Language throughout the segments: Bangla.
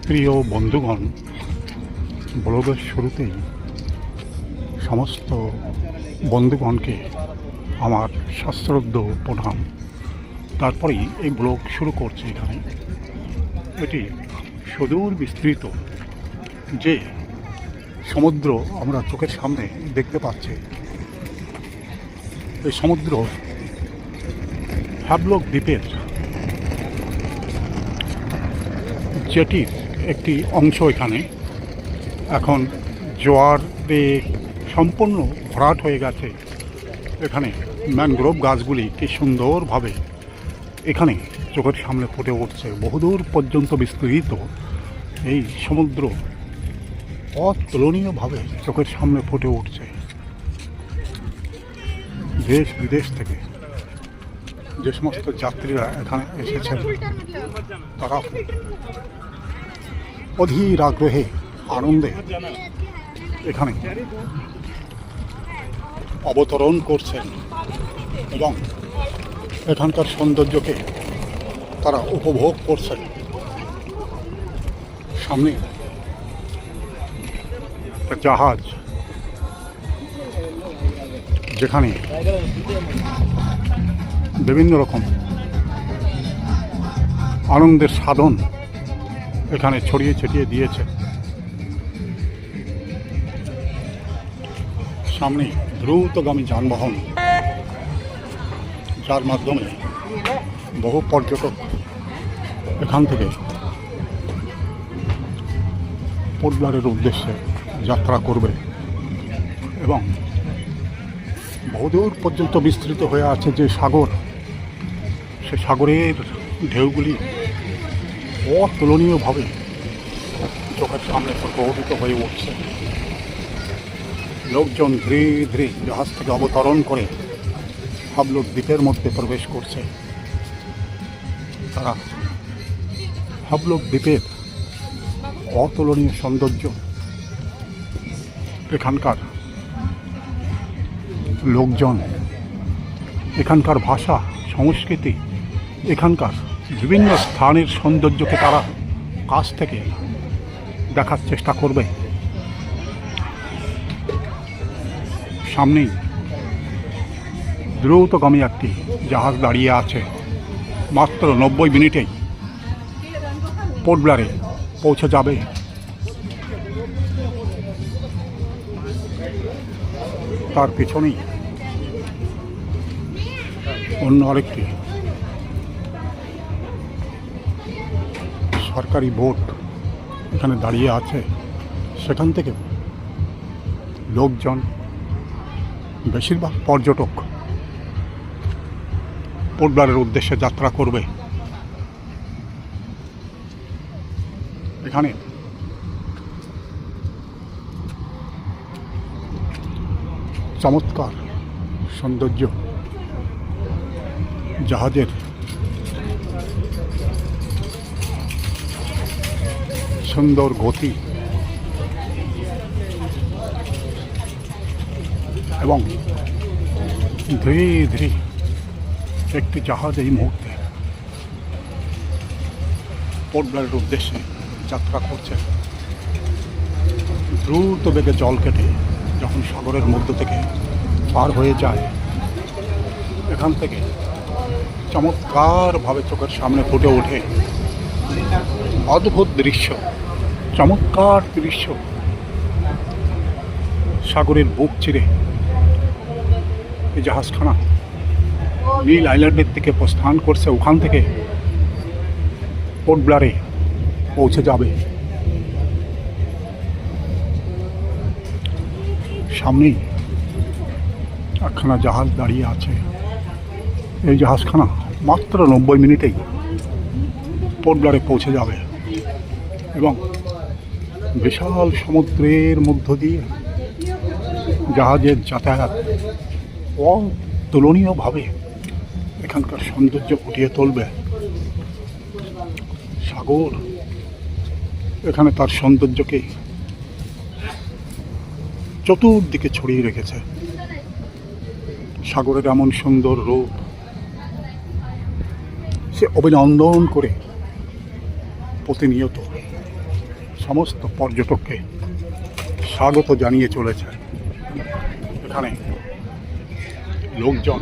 প্রিয় বন্ধুগণ, ব্লগের শুরুতেই সমস্ত বন্ধুগণকে আমার সশ্রদ্ধ প্রণাম। তারপরেই এই ব্লগ শুরু করছি। এখানে এটি সুদূর বিস্তৃত যে সমুদ্র আমরা চোখের সামনে দেখতে পাচ্ছি। এই সমুদ্র হ্যাভলক দ্বীপের যেটির একটি অংশ। এখানে এখন জোয়ারে সম্পূর্ণ ভরাট হয়ে গেছে। এখানে ম্যানগ্রোভ গাছগুলি কি সুন্দরভাবে এখানে চোখের সামনে ফুটে উঠছে। বহুদূর পর্যন্ত বিস্তৃত এই সমুদ্র অতুলনীয়ভাবে চোখের সামনে ফুটে উঠছে। দেশ বিদেশ থেকে যে সমস্ত যাত্রীরা এখানে এসেছেন তারা অধীর আগ্রহে আনন্দে এখানে অবতরণ করছেন এবং এখানকার সৌন্দর্যকে তারা উপভোগ করছেন। সামনে একটা জাহাজ, যেখানে বিভিন্ন রকম আনন্দের সাধন এখানে ছড়িয়ে ছিটিয়ে দিয়েছে। সামনে দ্রুতগামী যানবাহন, যার মাধ্যমে বহু পর্যটক এখান থেকে পোর্ট ব্লেয়ারের উদ্দেশ্যে যাত্রা করবে এবং বহুদূর পর্যন্ত বিস্তৃত হয়ে আছে যে সাগর, সে সাগরের ঢেউগুলি অতুলনীয়ভাবে চোখের সামনে প্রকটিত হয়ে উঠছে। লোকজন ধীরে ধীরে জাহাজ থেকে অবতরণ করে হ্যাভলক দ্বীপের মধ্যে প্রবেশ করছে। তারা হ্যাভলক দ্বীপের অতুলনীয় সৌন্দর্য, এখানকার লোকজন, এখানকার ভাষা, সংস্কৃতি, এখানকার বিভিন্ন স্থানের সৌন্দর্যকে তারা কাছ থেকে দেখার চেষ্টা করবে। সামনেই দ্রুতগামী একটি জাহাজ দাঁড়িয়ে আছে। মাত্র 90 মিনিটেই পোর্ট ব্লেয়ারে পৌঁছে যাবে। তার পিছনেই অন্য আরেকটি সরকারি বোট এখানে দাঁড়িয়ে আছে। সেখান থেকে লোকজন, বেশিরভাগ পর্যটক পোর্ট ব্লেয়ারের উদ্দেশ্যে যাত্রা করবে। এখানে চমৎকার সৌন্দর্য, জাহাজের সুন্দর গতি এবং ধীরে ধীরে একটি জাহাজ এই মুহূর্তে পোর্ট ব্লেয়ারের উদ্দেশ্যে যাত্রা করছে। দ্রুত বেগে জল কেটে যখন সাগরের মধ্য থেকে পার হয়ে যায়, এখান থেকে চমৎকারভাবে চোখের সামনে ফুটে ওঠে অদ্ভুত দৃশ্য, চমৎকার দৃশ্য। সাগরের বুক চিরে এই জাহাজখানা নীল আইল্যান্ডের দিকে প্রস্থান করছে। ওখান থেকে পোর্ট ব্লেয়ারে পৌঁছে যাবে। সামনেই একখানা জাহাজ দাঁড়িয়ে আছে। এই জাহাজখানা মাত্র 90 মিনিটেই পোর্ট ব্লেয়ারে পৌঁছে যাবে এবং বিশাল সমুদ্রের মধ্য দিয়ে জাহাজের যাতায়াত অতুলনীয়ভাবে এখানকার সৌন্দর্য ফুটিয়ে তুলবে। সাগর এখানে তার সৌন্দর্যকে চতুর্দিকে ছড়িয়ে রেখেছে। সাগরের এমন সুন্দর রূপ সে অভিনন্দন করে প্রতিনিয়ত সমস্ত পর্যটককে স্বাগত জানিয়ে চলেছে। এখানে লোকজন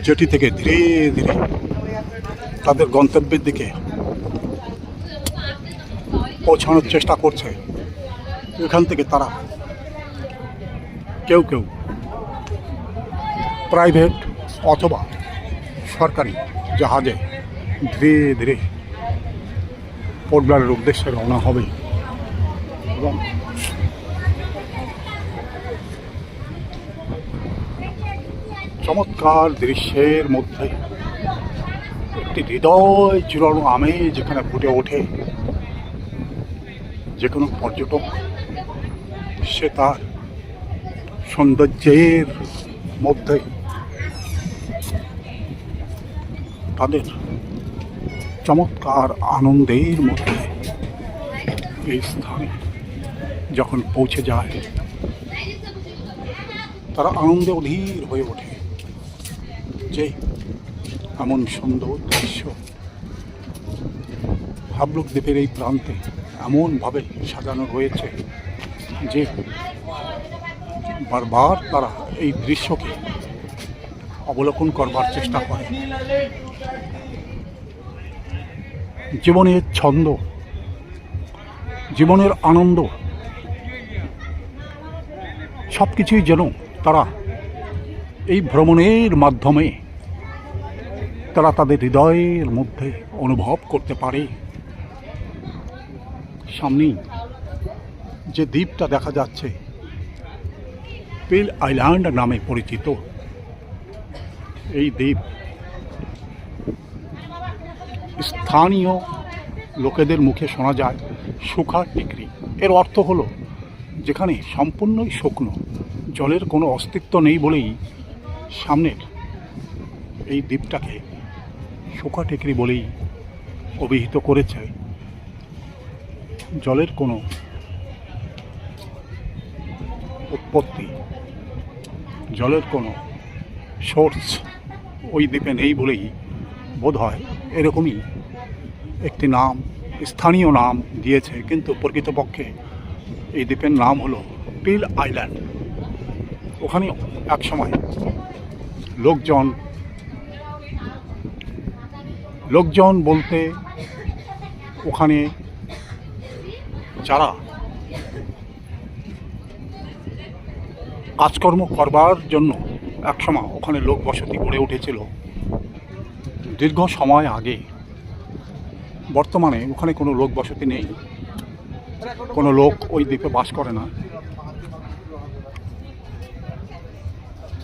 জেটি থেকে ধীরে ধীরে তাদের গন্তব্যের দিকে পৌঁছানোর চেষ্টা করছে। এখান থেকে তারা কেউ কেউ প্রাইভেট অথবা সরকারি জাহাজে ধীরে ধীরে পোর্ট ব্লেয়ারের উদ্দেশ্যে রওনা হবে এবং চমৎকার দৃশ্যের মধ্যে একটি হৃদয় জুড়ানো আমেজ যেখানে ফুটে ওঠে। যে কোনো পর্যটক সে তার সৌন্দর্যের মধ্যে তাদের চমৎকার আনন্দের মধ্যে এই স্থানে যখন পৌঁছে যায় তারা আনন্দে অধীর হয়ে ওঠে যে এমন সুন্দর দৃশ্য হাবলুক দ্বীপের এই প্রান্তে এমনভাবে সাজানো রয়েছে যে বারবার তারা এই দৃশ্যকে অবলোকন করবার চেষ্টা করে। জীবনের ছন্দ, জীবনের আনন্দ সব কিছুই যেন তারা এই ভ্রমণের মাধ্যমে তারা তাদের হৃদয়ের মধ্যে অনুভব করতে পারে। সামনেই যে দ্বীপটা দেখা যাচ্ছে পিল আইল্যান্ড নামে পরিচিত, এই দ্বীপ স্থানীয় লোকেদের মুখে শোনা যায় শুখা টেকরি। এর অর্থ হলো যেখানে সম্পূর্ণই শুকনো, জলের কোনো অস্তিত্ব নেই বলেই সামনের এই দ্বীপটাকে শুখা টেকরি বলেই অভিহিত করেছে। জলের কোনো উৎপত্তি, জলের কোনো সোর্স ওই দ্বীপে নেই বলেই বোধ হয় এরকমই একটি নাম, স্থানীয় নাম দিয়েছে, কিন্তু প্রকৃতপক্ষে এই দ্বীপের নাম হলো পিল আইল্যান্ড। ওখানে একসময় লোকজন বলতে ওখানে যারা কাজকর্ম করবার জন্য একসময় ওখানে লোক বসতি গড়ে উঠেছিল দীর্ঘ সময় আগে। বর্তমানে ওখানে কোনো লোক বসতি নেই, কোনো লোক ওই দ্বীপে বাস করে না।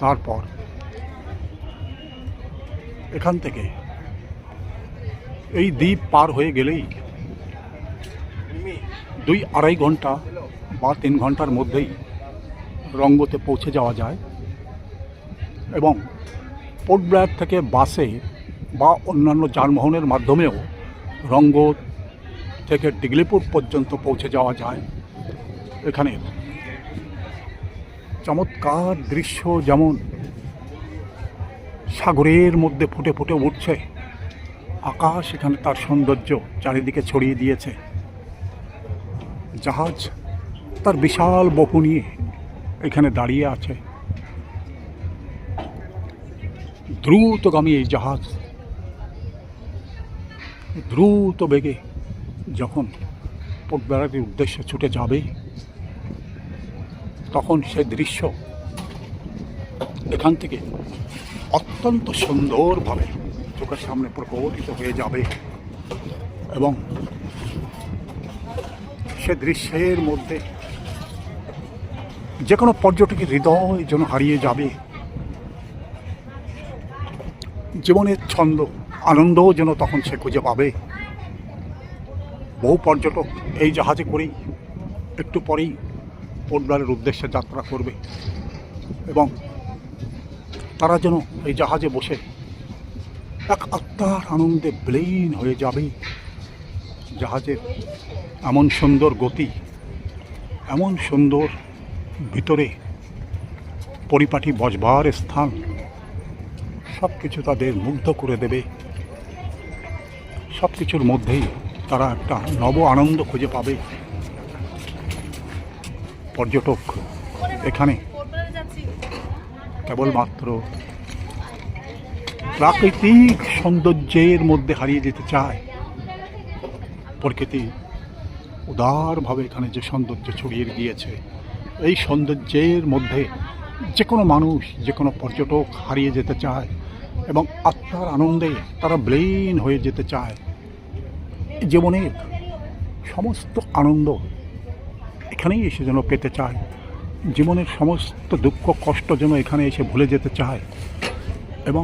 তারপর এখান থেকে এই দ্বীপ পার হয়ে গেলেই 2-2.5 ঘন্টা বা 3 ঘন্টার মধ্যেই রঙ্গতে পৌঁছে যাওয়া যায় এবং পোর্ট ব্লেয়ার থেকে বাসে বা অন্যান্য যানবাহনের মাধ্যমেও রঙ্গ থেকে ডিগলিপুর পর্যন্ত পৌঁছে যাওয়া যায়। এখানে চমৎকার দৃশ্য যেমন সাগরের মধ্যে ফুটে ফুটে উঠছে, আকাশ এখানে তার সৌন্দর্য চারিদিকে ছড়িয়ে দিয়েছে। জাহাজ তার বিশাল বহু নিয়ে এখানে দাঁড়িয়ে আছে। দ্রুতগামী এই জাহাজ দ্রুত বেগে যখন পোর্ট ব্লেয়ারের উদ্দেশ্যে ছুটে যাবে তখন সে দৃশ্য এখান থেকে অত্যন্ত সুন্দরভাবে চোখের সামনে প্রকটিত হয়ে যাবে এবং সে দৃশ্যের মধ্যে যে কোনো পর্যটকের হৃদয় যেন হারিয়ে যাবে। জীবনের ছন্দ, আনন্দও যেন তখন সে খুঁজে পাবে। বহু পর্যটক এই জাহাজে করেই একটু পরেই পোর্ট ব্লেয়ারের উদ্দেশ্যে যাত্রা করবে এবং তারা যেন এই জাহাজে বসে এক আত্মার আনন্দে বিলীন হয়ে যাবে। জাহাজের এমন সুন্দর গতি, এমন সুন্দর ভিতরে পরিপাটি বসবার স্থান, সব কিছু তাদের মুগ্ধ করে দেবে। সব কিছুর মধ্যেই তারা একটা নব আনন্দ খুঁজে পাবে। পর্যটক এখানে কেবলমাত্র প্রাকৃতিক সৌন্দর্যের মধ্যে হারিয়ে যেতে চায়। প্রকৃতি উদারভাবে এখানে যে সৌন্দর্য ছড়িয়ে দিয়েছে, এই সৌন্দর্যের মধ্যে যে কোনো মানুষ, যে কোনো পর্যটক হারিয়ে যেতে চায় এবং আত্মার আনন্দে তারা ব্লীন হয়ে যেতে চায়। জীবনের সমস্ত আনন্দ এখানেই এসে যেন পেতে চায়, জীবনের সমস্ত দুঃখ কষ্ট যেন এখানে এসে ভুলে যেতে চায় এবং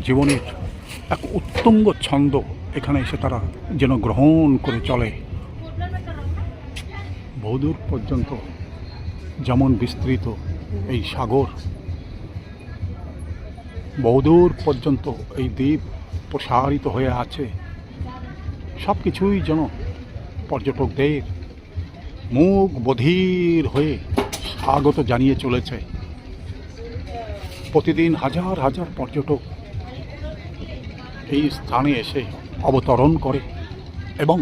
জীবনের এক উত্তুঙ্গ ছন্দ এখানে এসে তারা যেন গ্রহণ করে চলে। বহুদূর পর্যন্ত যেমন বিস্তৃত এই সাগর, বহুদূর পর্যন্ত এই দ্বীপ প্রসারিত হয়ে আছে। সব কিছুই যেন পর্যটকদের মুখ বধির হয়ে স্বাগত জানিয়ে চলেছে। প্রতিদিন হাজার হাজার পর্যটক এই স্থানে এসে অবতরণ করে এবং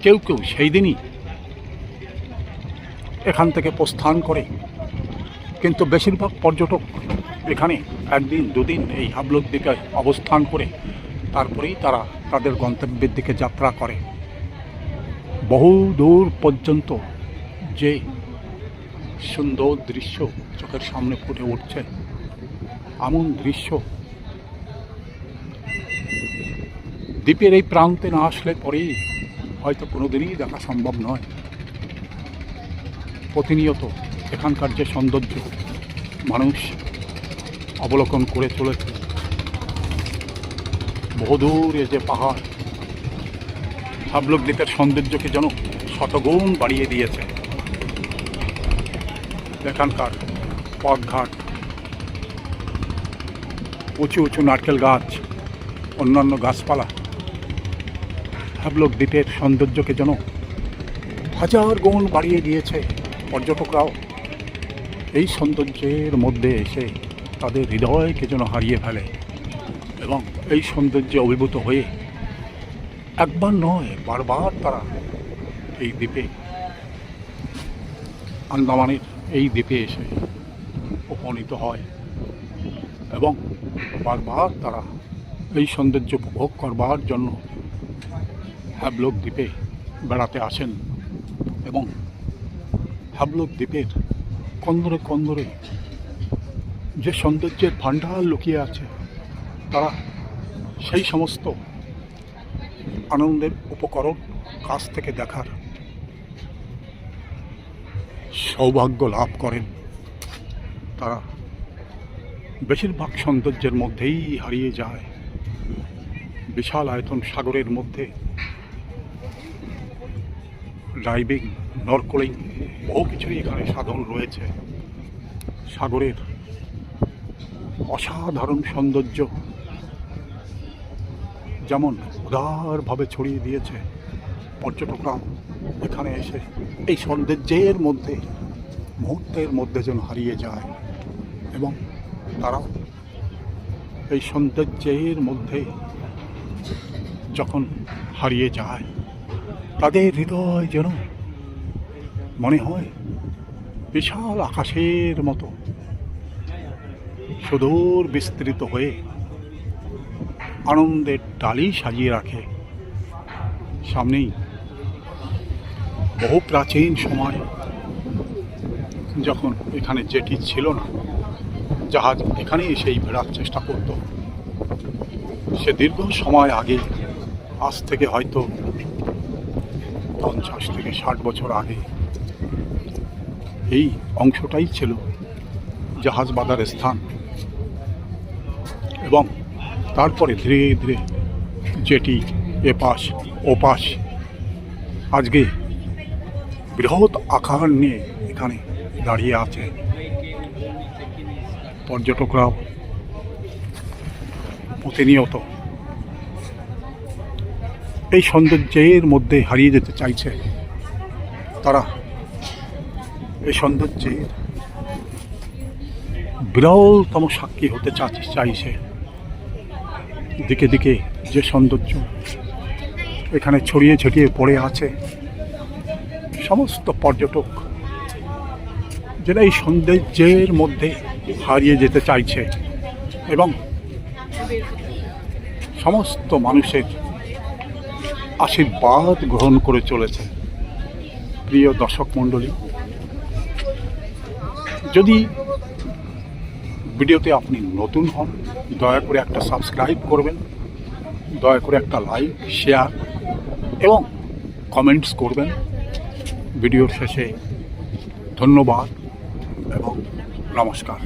কেউ কেউ সেই দিনই এখান থেকে প্রস্থান করে, কিন্তু বেশিরভাগ পর্যটক এখানে একদিন দুদিন এই হাবলক দ্বীপে অবস্থান করে তারপরেই তারা তাদের গন্তব্যের দিকে যাত্রা করে। বহু দূর পর্যন্ত যে সুন্দর দৃশ্য চোখের সামনে ফুটে উঠছে, এমন দৃশ্য দ্বীপের এই প্রান্তে না আসলে পরেই হয়তো কোনোদিনই দেখা সম্ভব নয়। প্রতিনিয়ত এখানকার যে সৌন্দর্য মানুষ অবলোকন করে চলেছে, বহুদূরে যে পাহাড় হাবলক দ্বীপের সৌন্দর্যকে যেন শতগুণ বাড়িয়ে দিয়েছে। এখানকার পথঘাট, উঁচু উঁচু নারকেল গাছ, অন্যান্য গাছপালা হাবলক দ্বীপের সৌন্দর্যকে যেন হাজার গুণ বাড়িয়ে দিয়েছে। পর্যটকরাও এই সৌন্দর্যের মধ্যে এসে তাদের হৃদয়কে যেন হারিয়ে ফেলে এবং এই সৌন্দর্যে অভিভূত হয়ে একবার নয় বারবার তারা এই দ্বীপে, আন্দামানের এই দ্বীপে এসে উপনীত হয় এবং বারবার তারা এই সৌন্দর্য উপভোগ করবার জন্য হাবলক দ্বীপে বেড়াতে আসেন এবং হাবলক দ্বীপের কন্দরে কন্দরে যে সৌন্দর্যের ভাণ্ডার লুকিয়ে আছে, তারা সেই সমস্ত আনন্দের উপকরণ কাছ থেকে দেখার সৌভাগ্য লাভ করেন। তারা বেশিরভাগ সৌন্দর্যের মধ্যেই হারিয়ে যায়। বিশাল আয়তন সাগরের মধ্যে ডাইভিং, নরকলিং, বহু কিছুই এখানে সাধন রয়েছে। সাগরের অসাধারণ সৌন্দর্য যেমন উদারভাবে ছড়িয়ে দিয়েছে, পর্যটকরা এখানে এসে এই সৌন্দর্যের মধ্যে মুহূর্তের মধ্যে যেন হারিয়ে যায় এবং তারাও এই সৌন্দর্যের মধ্যে যখন হারিয়ে যায়, তাদের হৃদয় যেন মনে হয় বিশাল আকাশের মতো সুদূর বিস্তৃত হয়ে আনন্দের ডালি সাজিয়ে রাখে। সামনেই বহু প্রাচীন সময় যখন এখানে জেটি ছিল না, জাহাজ এখানেই এসেই ফেরার চেষ্টা করত। সে দীর্ঘ সময় আগে, আজ থেকে হয়তো 50 থেকে 60 বছর আগে এই অংশটাই ছিল জাহাজ বাঁধার স্থান এবং তারপরে ধীরে ধীরে জেটি এপাশ ওপাশ আজকে বৃহৎ আকার নিয়ে এখানে দাঁড়িয়ে আছে। পর্যটকরাও প্রতিনিয়ত এই সৌন্দর্যের মধ্যে হারিয়ে যেতে চাইছে। তারা এই সৌন্দর্যের বিরলতম সাক্ষী হতে চাইছে। দিকে দিকে যে সৌন্দর্য এখানে ছড়িয়ে ছিটিয়ে পড়ে আছে সমস্ত পর্যটক, যারা এই সৌন্দর্যের মধ্যে হারিয়ে যেতে চাইছে এবং সমস্ত মানুষের আশীর্বাদ গ্রহণ করে চলেছে। প্রিয় দর্শক মণ্ডলী, যদি ভিডিওতে আপনি নতুন হন, দয়া করে একটা সাবস্ক্রাইব করবেন, দয়া করে একটা লাইক, শেয়ার এবং কমেন্টস করবেন। ভিডিওর শেষে ধন্যবাদ এবং নমস্কার।